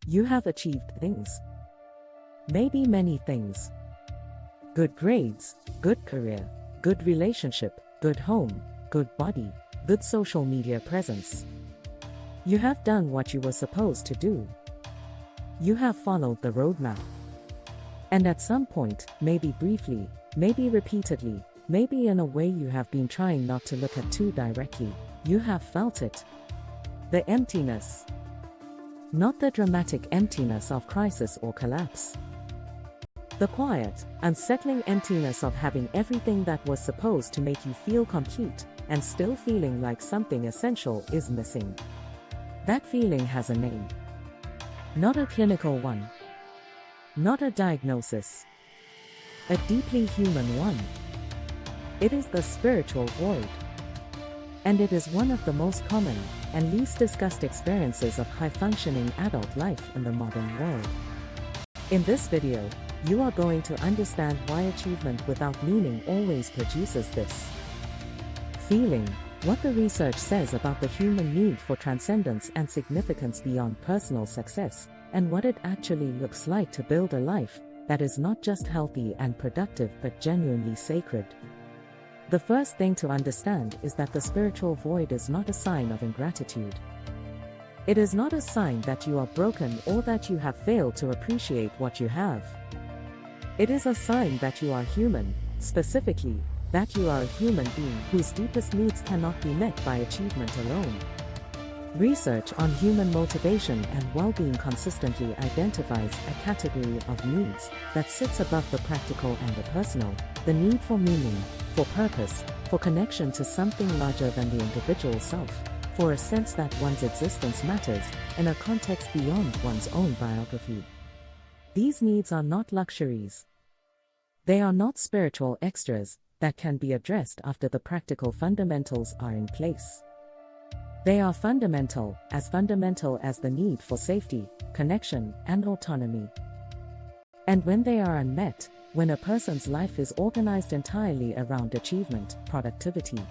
You have achieved things. Maybe many things. Good grades, good career, good relationship, good home, good body, good social media presence. You have done what you were supposed to do. You have followed the roadmap. And at some point, maybe briefly, maybe repeatedly, maybe in a way you have been trying not to look at too directly, you have felt it. The emptiness. Not the dramatic emptiness of crisis or collapse. The quiet, unsettling emptiness of having everything that was supposed to make you feel complete, and still feeling like something essential is missing. That feeling has a name. Not a clinical one. Not a diagnosis. A deeply human one. It is the spiritual void. And it is one of the most common and least discussed experiences of high-functioning adult life in the modern world. In this video, you are going to understand why achievement without meaning always produces this feeling, what the research says about the human need for transcendence and significance beyond personal success, and what it actually looks like to build a life that is not just healthy and productive but genuinely sacred. The first thing to understand is that the spiritual void is not a sign of ingratitude. It is not a sign that you are broken or that you have failed to appreciate what you have. It is a sign that you are human, specifically, that you are a human being whose deepest needs cannot be met by achievement alone. Research on human motivation and well-being consistently identifies a category of needs that sits above the practical and the personal: the need for meaning, for purpose, for connection to something larger than the individual self, for a sense that one's existence matters in a context beyond one's own biography. These needs are not luxuries. They are not spiritual extras that can be addressed after the practical fundamentals are in place. They are fundamental as the need for safety, connection, and autonomy. And when they are unmet, when a person's life is organized entirely around achievement, productivity,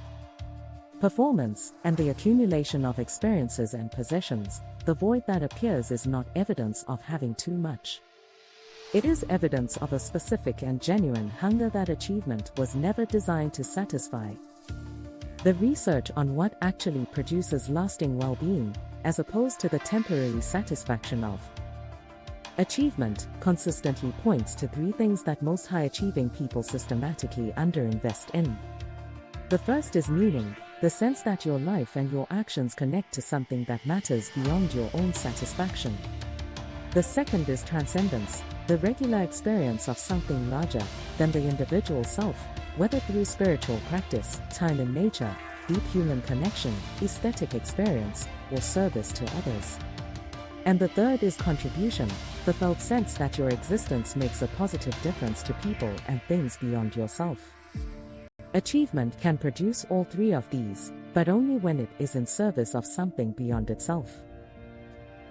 performance, and the accumulation of experiences and possessions, the void that appears is not evidence of having too much. It is evidence of a specific and genuine hunger that achievement was never designed to satisfy. The research on what actually produces lasting well-being, as opposed to the temporary satisfaction of achievement, consistently points to three things that most high-achieving people systematically underinvest in. The first is meaning, the sense that your life and your actions connect to something that matters beyond your own satisfaction. The second is transcendence, the regular experience of something larger than the individual self, whether through spiritual practice, time in nature, deep human connection, aesthetic experience, or service to others. And the third is contribution, the felt sense that your existence makes a positive difference to people and things beyond yourself. Achievement can produce all three of these, but only when it is in service of something beyond itself.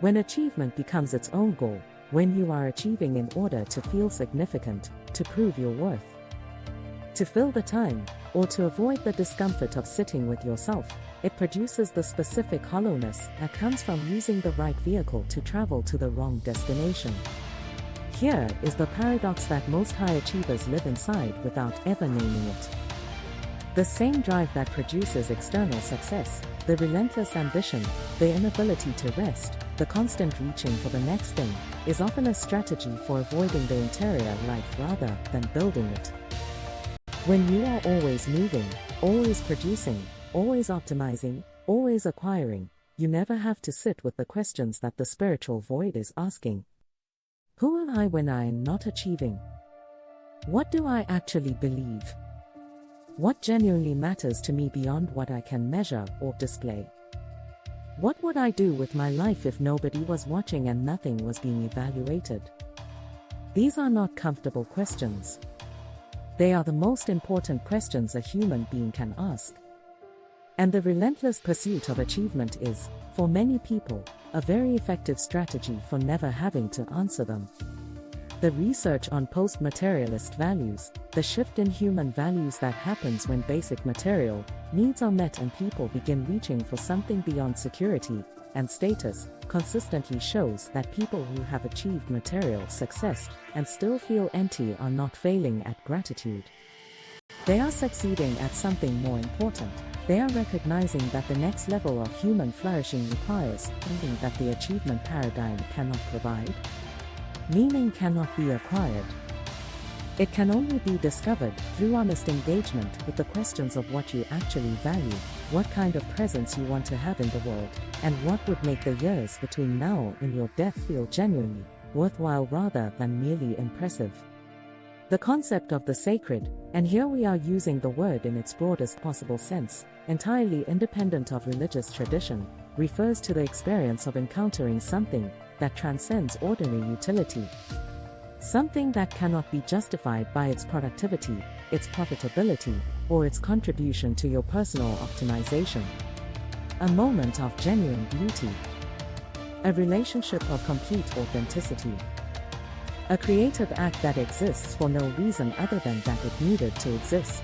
When achievement becomes its own goal, when you are achieving in order to feel significant, to prove your worth, to fill the time, or to avoid the discomfort of sitting with yourself, it produces the specific hollowness that comes from using the right vehicle to travel to the wrong destination. Here is the paradox that most high achievers live inside without ever naming it. The same drive that produces external success, the relentless ambition, the inability to rest, the constant reaching for the next thing, is often a strategy for avoiding the interior life rather than building it. When you are always moving, always producing, always optimizing, always acquiring, you never have to sit with the questions that the spiritual void is asking. Who am I when I am not achieving? What do I actually believe? What genuinely matters to me beyond what I can measure or display? What would I do with my life if nobody was watching and nothing was being evaluated? These are not comfortable questions. They are the most important questions a human being can ask. And the relentless pursuit of achievement is, for many people, a very effective strategy for never having to answer them. The research on post-materialist values, the shift in human values that happens when basic material needs are met and people begin reaching for something beyond security, and status, consistently shows that people who have achieved material success and still feel empty are not failing at gratitude. They are succeeding at something more important. They are recognizing that the next level of human flourishing requires something that the achievement paradigm cannot provide. Meaning cannot be acquired. It can only be discovered through honest engagement with the questions of what you actually value, what kind of presence you want to have in the world, and what would make the years between now and your death feel genuinely worthwhile rather than merely impressive. The concept of the sacred, and here we are using the word in its broadest possible sense, entirely independent of religious tradition, refers to the experience of encountering something that transcends ordinary utility. Something that cannot be justified by its productivity, its profitability, or its contribution to your personal optimization. A moment of genuine beauty. A relationship of complete authenticity. A creative act that exists for no reason other than that it needed to exist.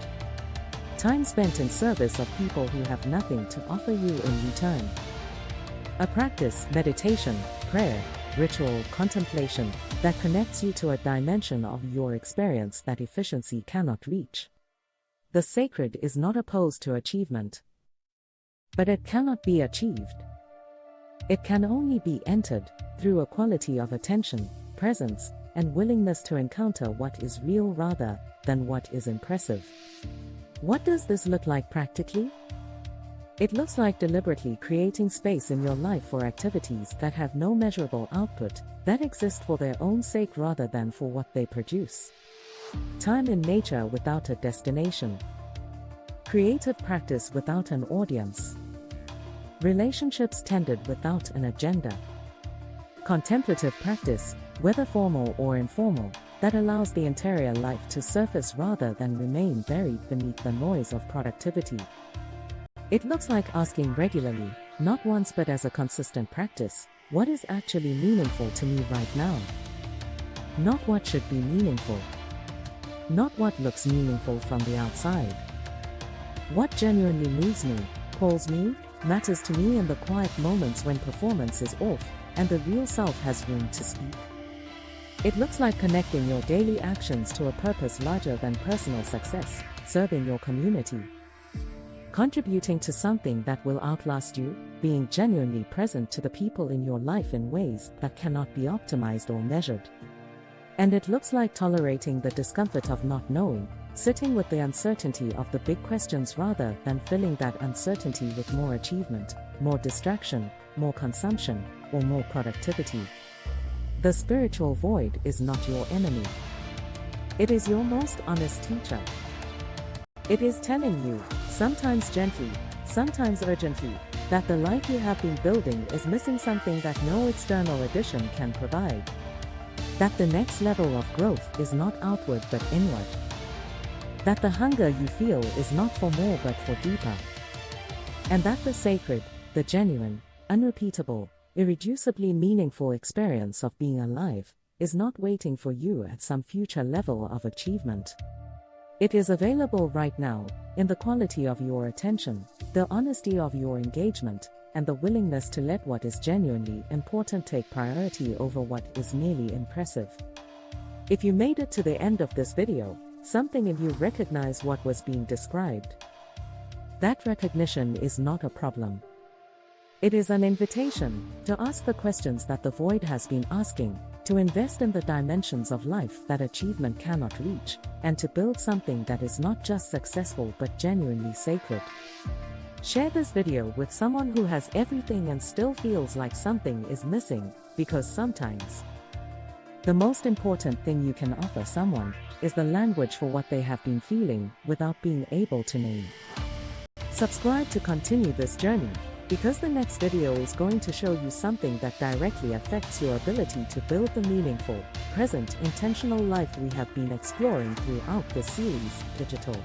Time spent in service of people who have nothing to offer you in return. A practice, meditation, prayer, ritual, contemplation, that connects you to a dimension of your experience that efficiency cannot reach. The sacred is not opposed to achievement. But it cannot be achieved. It can only be entered through a quality of attention, presence, and willingness to encounter what is real rather than what is impressive. What does this look like practically? It looks like deliberately creating space in your life for activities that have no measurable output, that exist for their own sake rather than for what they produce. Time in nature without a destination. Creative practice without an audience. Relationships tended without an agenda. Contemplative practice, whether formal or informal, that allows the interior life to surface rather than remain buried beneath the noise of productivity. It looks like asking regularly, not once but as a consistent practice, what is actually meaningful to me right now? Not what should be meaningful. Not what looks meaningful from the outside. What genuinely moves me, calls me, matters to me in the quiet moments when performance is off and the real self has room to speak. It looks like connecting your daily actions to a purpose larger than personal success, serving your community, contributing to something that will outlast you, being genuinely present to the people in your life in ways that cannot be optimized or measured. And it looks like tolerating the discomfort of not knowing, sitting with the uncertainty of the big questions rather than filling that uncertainty with more achievement, more distraction, more consumption, or more productivity. The spiritual void is not your enemy. It is your most honest teacher. It is telling you, sometimes gently, sometimes urgently, that the life you have been building is missing something that no external addition can provide. That the next level of growth is not outward but inward. That the hunger you feel is not for more but for deeper. And that the sacred, the genuine, unrepeatable, irreducibly meaningful experience of being alive is not waiting for you at some future level of achievement. It is available right now, in the quality of your attention, the honesty of your engagement, and the willingness to let what is genuinely important take priority over what is merely impressive. If you made it to the end of this video, something in you recognized what was being described. That recognition is not a problem. It is an invitation to ask the questions that the void has been asking, to invest in the dimensions of life that achievement cannot reach, and to build something that is not just successful but genuinely sacred. Share this video with someone who has everything and still feels like something is missing, because sometimes the most important thing you can offer someone is the language for what they have been feeling without being able to name. Subscribe to continue this journey, because the next video is going to show you something that directly affects your ability to build the meaningful, present, intentional life we have been exploring throughout this series, Digital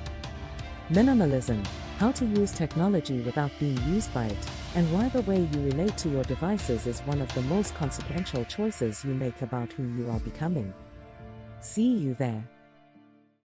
Minimalism, how to use technology without being used by it, and why the way you relate to your devices is one of the most consequential choices you make about who you are becoming. See you there.